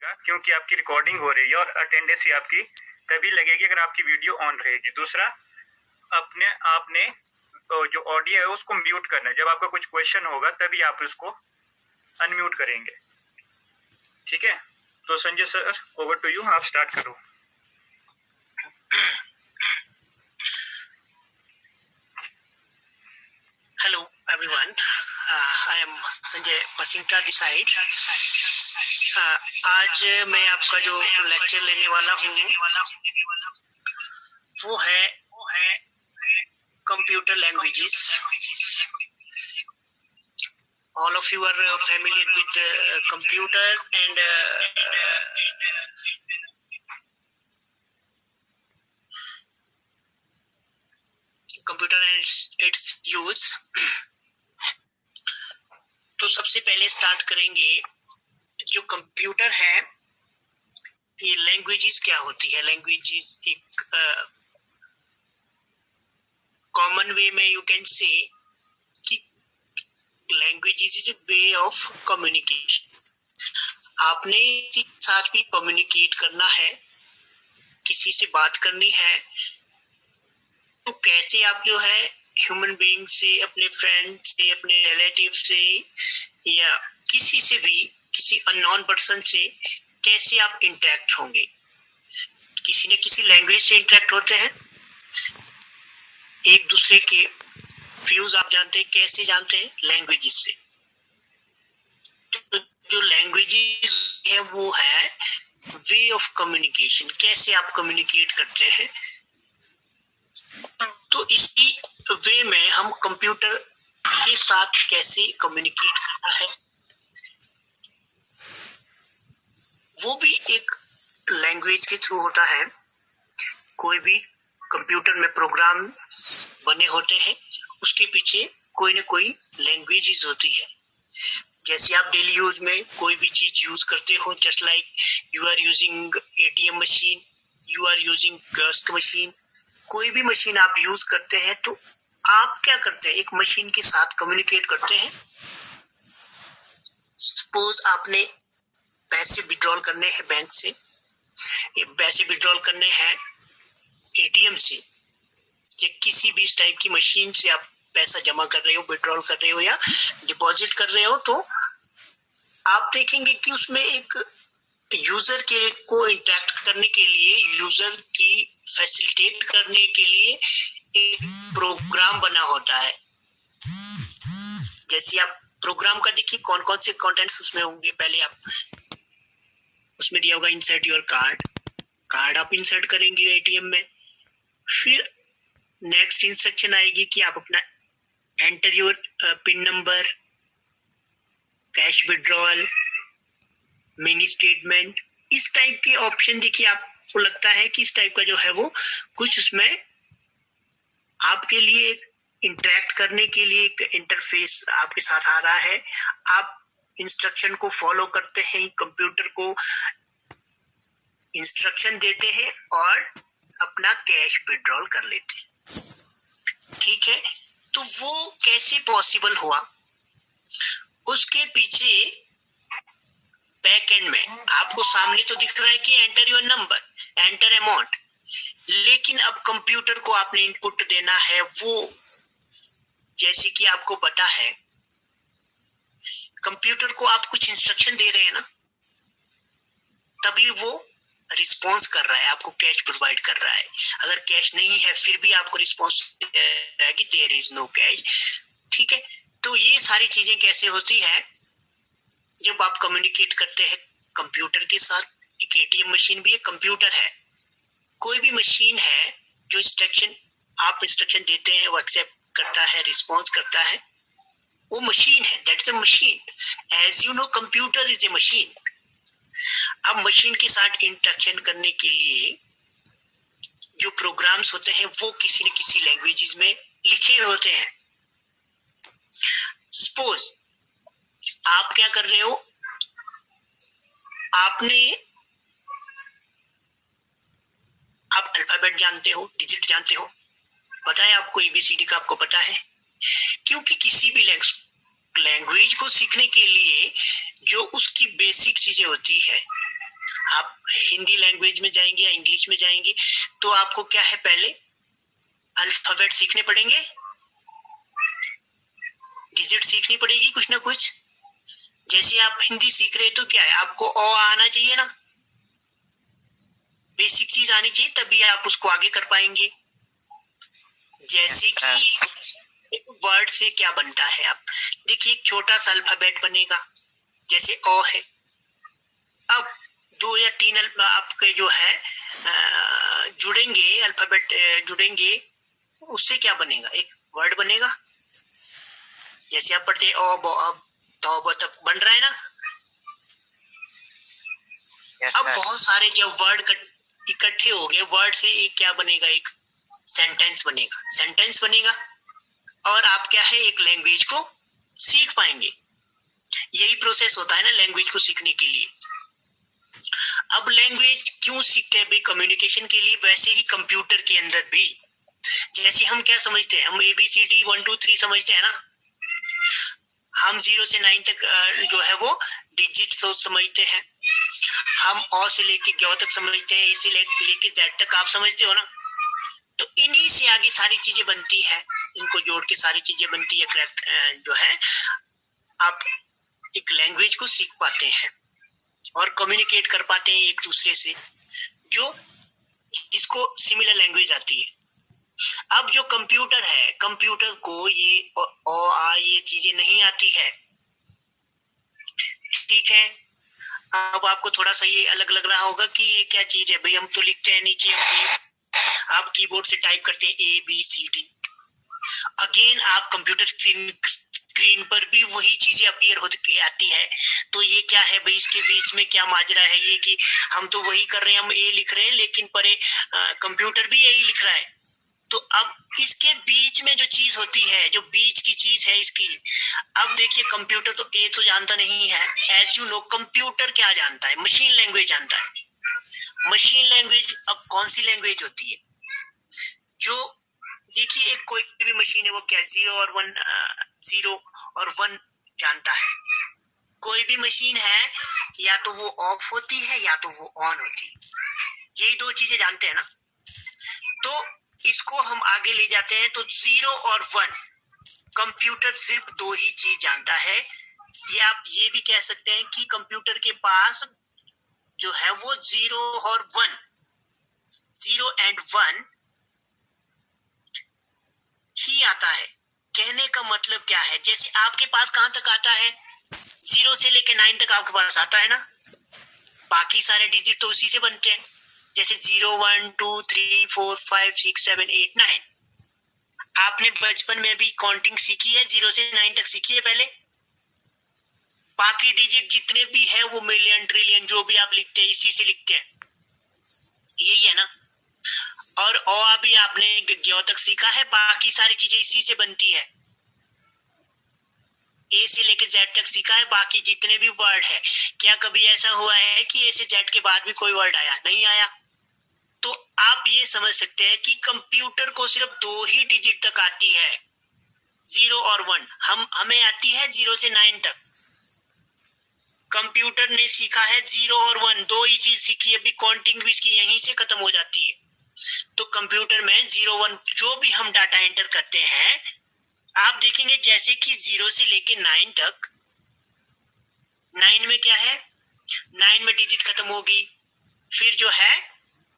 होगा क्योंकि आपकी रिकॉर्डिंग हो रही है और अटेंडेंस ही आपकी तभी लगेगी अगर आपकी वीडियो ऑन रहेगी। दूसरा, अपने आपने जो ऑडियो है उसको म्यूट करना है। जब आपका कुछ क्वेश्चन होगा तभी आप उसको अनम्यूट करेंगे, ठीक है। तो Sanjay sir, over to you, आप स्टार्ट करो। Hello everyone, I am Sanjay Pasinta this side। आज मैं आपका जो लेक्चर लेने वाला हूँ वो है computer languages. All of you are familiar with computer and computer and its use। तो सबसे पहले स्टार्ट करेंगे, जो कंप्यूटर है ये लैंग्वेजेस क्या होती है। लैंग्वेजेस एक कॉमन वे में यू कैन से कि languages is a way of communication. आपने किसी के साथ भी कम्युनिकेट करना है, किसी से बात करनी है, तो कैसे आप जो है ह्यूमन बीइंग से, अपने फ्रेंड से, अपने रिलेटिव से या किसी से भी, किसी अननोन पर्सन से कैसे आप इंटरेक्ट होंगे। किसी न किसी लैंग्वेज से इंटरेक्ट होते हैं, एक दूसरे के व्यूज आप जानते हैं, कैसे जानते हैं? लैंग्वेजेस से। तो जो लैंग्वेजेस है वो है वे ऑफ कम्युनिकेशन, कैसे आप कम्युनिकेट करते हैं। तो इसी वे में हम कंप्यूटर के साथ कैसे कम्युनिकेट करना है वो भी एक लैंग्वेज के थ्रू होता है। कोई भी कंप्यूटर में प्रोग्राम बने होते हैं, उसके पीछे कोई ना कोई लैंग्वेजेस होती है। जैसे आप डेली यूज में कोई भी चीज यूज करते हो, just like you are using ATM machine, you are using gas machine, कोई भी मशीन आप यूज करते हैं तो आप क्या करते हैं, एक मशीन के साथ कम्युनिकेट करते हैं। सपोज आपने पैसे विड्रॉल करने हैं बैंक से, पैसे विड्रॉल करने हैं एटीएम से या किसी भी टाइप की मशीन से आप पैसा जमा कर रहे हो, विड्रॉल कर रहे हो या डिपॉजिट कर रहे हो, तो आप देखेंगे कि उसमें एक यूजर के को इंटरेक्ट करने के लिए, यूजर की फैसिलिटेट करने के लिए एक प्रोग्राम बना होता है। जैसे आप प्रोग्राम का देखिए कौन कौन से कंटेंट्स उसमें होंगे। पहले आप उसमें दिया होगा इंसर्ट योर कार्ड आप इंसर्ट करेंगे एटीएम में। फिर नेक्स्ट इंस्ट्रक्शन आएगी कि आप अपना enter your pin number, cash withdrawal, mini statement, इस टाइप के ऑप्शन देखिए। आपको लगता है कि इस टाइप का जो है वो कुछ उसमें आपके लिए इंटरेक्ट करने के लिए एक इंटरफेस आपके साथ आ रहा है। आप इंस्ट्रक्शन को फॉलो करते हैं, कंप्यूटर को इंस्ट्रक्शन देते हैं और अपना कैश विड्रॉल कर लेते हैं, ठीक है। तो वो कैसे पॉसिबल हुआ, उसके पीछे बैक एंड में आपको सामने तो दिख रहा है कि enter your number, enter amount, लेकिन अब कंप्यूटर को आपने इनपुट देना है। वो जैसे कि आपको पता है कंप्यूटर को आप कुछ इंस्ट्रक्शन दे रहे हैं ना, तभी वो रिस्पॉन्स कर रहा है, आपको कैश प्रोवाइड कर रहा है। अगर कैश नहीं है फिर भी आपको रिस्पॉन्स कि देयर इज नो कैश, ठीक है। तो ये सारी चीजें कैसे होती है जब आप कम्युनिकेट करते हैं कंप्यूटर के साथ। एक एटीएम मशीन भी एक कंप्यूटर है। कोई भी मशीन है जो आप इंस्ट्रक्शन देते हैं वो एक्सेप्ट करता है, रिस्पॉन्स करता है, वो मशीन है, that is a machine. As you know computer is a machine. अब मशीन के साथ इंटरेक्शन करने के लिए जो प्रोग्राम्स होते हैं वो किसी न किसी लैंग्वेजेस में लिखे होते हैं। सपोज आप क्या कर रहे हो, आप अल्फाबेट जानते हो, डिजिट जानते हो, पता है आपको एबीसीडी का, आपको पता है। क्योंकि किसी भी लैंग्वेज को सीखने के लिए जो उसकी बेसिक चीजें होती है आप हिंदी लैंग्वेज में जाएंगे या इंग्लिश में जाएंगे तो आपको क्या है, पहले अल्फाबेट सीखने पड़ेंगे, डिजिट सीखनी पड़ेगी कुछ ना कुछ। जैसे आप हिंदी सीख रहे हैं तो क्या है, आपको अ आना चाहिए ना, बेसिक चीज आनी चाहिए, तभी आप उसको आगे कर पाएंगे। जैसे कि वर्ड से क्या बनता है, आप देखिए एक छोटा सा अल्फाबेट बनेगा, जैसे अ है। अब 2 या 3 आपके जो है जुड़ेंगे, अल्फाबेट जुड़ेंगे, उससे क्या बनेगा, एक वर्ड बनेगा। जैसे आप पढ़ते अ ब अब तो ब तक बन रहा है ना। अब बहुत सारे जब वर्ड इकट्ठे हो गए, वर्ड से एक क्या बनेगा, एक सेंटेंस बनेगा, सेंटेंस बनेगा और आप क्या है, एक लैंग्वेज को सीख पाएंगे। यही प्रोसेस होता है ना लैंग्वेज को सीखने के लिए। अब लैंग्वेज क्यों सीखते हैं भाई, कम्युनिकेशन के लिए। वैसे ही कंप्यूटर के अंदर भी जैसे हम क्या समझते हैं, हम ABCD 1 2 3 समझते हैं ना, हम 0 से 9 तक जो है वो डिजिट सोच समझते हैं। हम अ से लेके ग तक समझते हैं, ए से लेके Z तक आप समझते हो ना। तो इन्हीं से आगे सारी चीजें बनती है, इनको जोड़ के सारी चीजें बनती है। करेक्ट जो है, आप एक लैंग्वेज को सीख पाते हैं और कम्युनिकेट कर पाते हैं एक दूसरे से, जो जिसको सिमिलर लैंग्वेज आती है। अब जो कंप्यूटर है, कंप्यूटर को ये ये चीजें नहीं आती है, ठीक है। अब आपको थोड़ा सा ये अलग लग रहा होगा कि ये क्या चीज है भाई, हम तो लिखते हैं नीचे, आप कीबोर्ड से टाइप करते हैं ABCD। अगेन आप कंप्यूटर स्क्रीन पर भी वही चीजें अपीयर होती आती है। तो ये क्या है भाई, इसके बीच में क्या माजरा है, ये कि हम तो वही कर रहे हैं, हम A लिख रहे हैं, लेकिन पर कंप्यूटर भी यही लिख रहा है। तो अब इसके बीच में जो चीज होती है, जो बीच की चीज है इसकी, अब देखिए कंप्यूटर तो A तो जानता नहीं है, एज यू नो कंप्यूटर क्या जानता है, मशीन लैंग्वेज जानता है। मशीन लैंग्वेज अब कौन सी लैंग्वेज होती है, जो देखिए एक कोई भी मशीन है वो क्या 0 और 1 जानता है। कोई भी मशीन है, या तो वो ऑफ होती है या तो वो ऑन होती है, यही 2 चीजें जानते हैं ना। तो इसको हम आगे ले जाते हैं, तो 0 और 1 कंप्यूटर सिर्फ 2 ही चीज जानता है। ये आप ये भी कह सकते हैं कि कंप्यूटर के पास जो है वो 0 और 1, 0 एंड 1 ही आता है। कहने का मतलब क्या है, जैसे आपके पास कहां तक आता है, 0 से लेके 9 तक आपके पास आता है ना, बाकी सारे डिजिट तो उसी से बनते हैं। जैसे 0 1 2 3 4 5 6 7 8 9, आपने बचपन में भी काउंटिंग सीखी है, 0 से 9 तक सीखी है पहले। बाकी डिजिट जितने भी है वो मिलियन ट्रिलियन जो भी आप लिखते हैं इसी से लिखते हैं, यही है ना। और अ भी आपने ग तक सीखा है, बाकी सारी चीजें इसी से बनती है। A से लेकर Z तक सीखा है, बाकी जितने भी वर्ड है। क्या कभी ऐसा हुआ है कि A से Z के बाद भी कोई वर्ड आया? नहीं आया। तो आप ये समझ सकते हैं कि कंप्यूटर को सिर्फ 2 ही डिजिट तक आती है, 0 और 1। हमें आती है 0 से 9 तक। कंप्यूटर ने सीखा है 0 और 1, 2 ही चीज सीखी है, अभी काउंटिंग भी इसकी यहीं से खत्म हो जाती है। तो कंप्यूटर में 0 1 जो भी हम डाटा एंटर करते हैं, आप देखेंगे जैसे कि 0 से लेके 9 तक, 9 में क्या है, 9 में डिजिट खत्म होगी, फिर जो है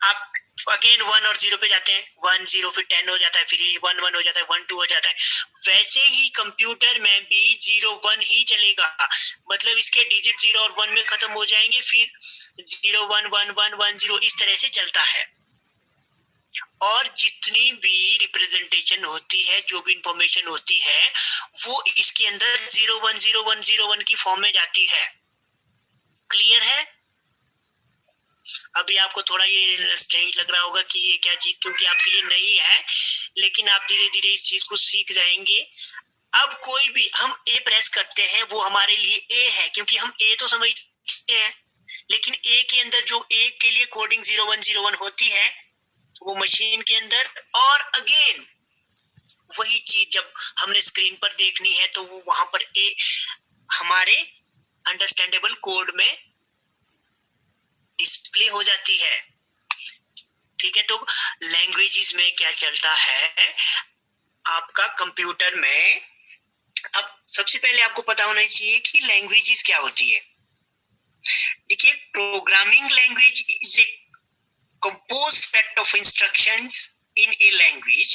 आप अगेन 1 और 0 पे जाते हैं, 1 0 फिर 10 हो जाता है, फिर 1 1 हो जाता है, 1 2 हो जाता है। वैसे ही कंप्यूटर में भी 0 1 ही चलेगा, मतलब इसके डिजिट 0 और 1 में खत्म हो जाएंगे, फिर 0 1 1 1 1 0 इस तरह से चलता है। और जितनी भी रिप्रेजेंटेशन होती है, जो भी इंफॉर्मेशन होती है, वो इसके अंदर 0 1 0 1 0 1 की फॉर्म में जाती है। क्लियर है? अभी आपको थोड़ा ये स्ट्रेंज लग रहा होगा कि ये क्या चीज, क्योंकि आपके लिए नहीं है, लेकिन आप धीरे धीरे इस चीज को सीख जाएंगे। अब कोई भी हम ए प्रेस करते हैं, वो हमारे लिए ए है, क्योंकि हम ए तो समझते हैं, लेकिन ए के अंदर जो ए के लिए कोडिंग 0 1 0 1 होती है, वो मशीन के अंदर, और अगेन वही चीज जब हमने स्क्रीन पर देखनी है तो वो वहां पर ए हमारे अंडरस्टैंडेबल कोड में डिस्प्ले हो जाती है। ठीक है, तो लैंग्वेजेस में क्या चलता है आपका कंप्यूटर में। अब सबसे पहले आपको पता होना चाहिए कि लैंग्वेजेस क्या होती है। देखिए, programming language is a composed set of instructions in a language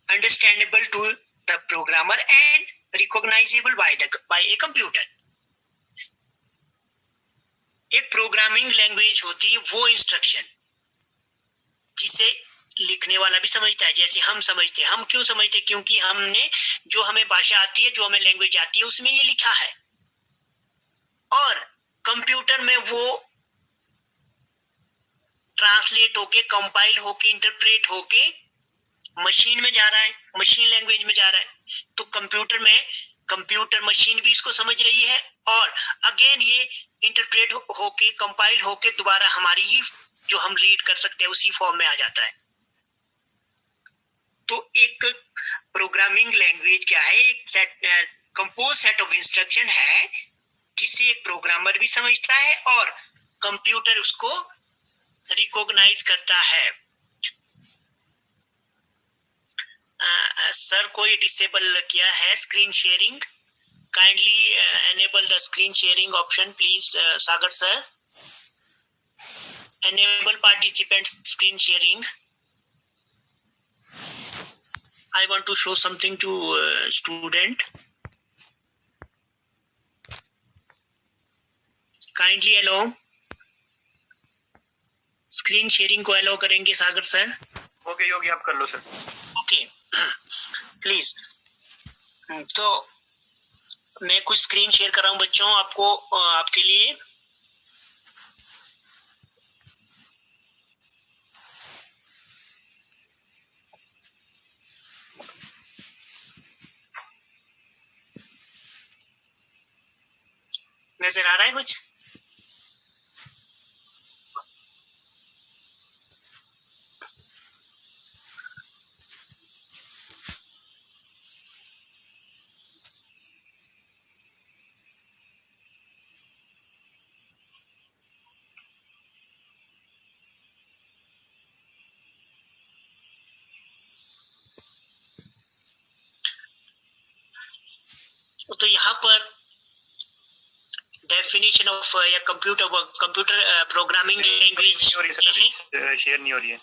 understandable to the programmer and recognizable by a computer। एक प्रोग्रामिंग लैंग्वेज होती है वो इंस्ट्रक्शन जिसे लिखने वाला भी समझता है, जैसे हम समझते हैं। हम क्यों समझते हैं? क्योंकि हमने जो हमें भाषा आती है, जो हमें लैंग्वेज आती है, उसमें ये लिखा है। और कंप्यूटर में वो ट्रांसलेट होके, कंपाइल होके, इंटरप्रेट होके मशीन में जा रहा है, मशीन लैंग्वेज में जा रहा है। तो कंप्यूटर मशीन भी इसको समझ रही है और अगेन ये इंटरप्रेट होके, कंपाइल होके दोबारा हमारी ही जो हम रीड कर सकते हैं उसी फॉर्म में आ जाता है। तो एक प्रोग्रामिंग लैंग्वेज क्या है? एक कंपोज सेट ऑफ इंस्ट्रक्शन है जिसे एक प्रोग्रामर भी समझता है और कंप्यूटर उसको रिकॉग्नाइज करता है। सर कोई डिसेबल किया है screen sharing? Kindly enable the screen sharing option please Sagar sir. enable participant screen sharing. I want to show something to student. Kindly allow. Screen sharing को अलाउ करेंगे सागर sir? Okay योगी, आप कर लो sir. Okay please. तो मैं कुछ screen share कर रहा हूँ बच्चों आपको, आपके लिए। नजर आ रहा है कुछ? तो यहाँ पर डेफिनेशन ऑफ या कंप्यूटर प्रोग्रामिंग लैंग्वेज शेयर नहीं हो रही है।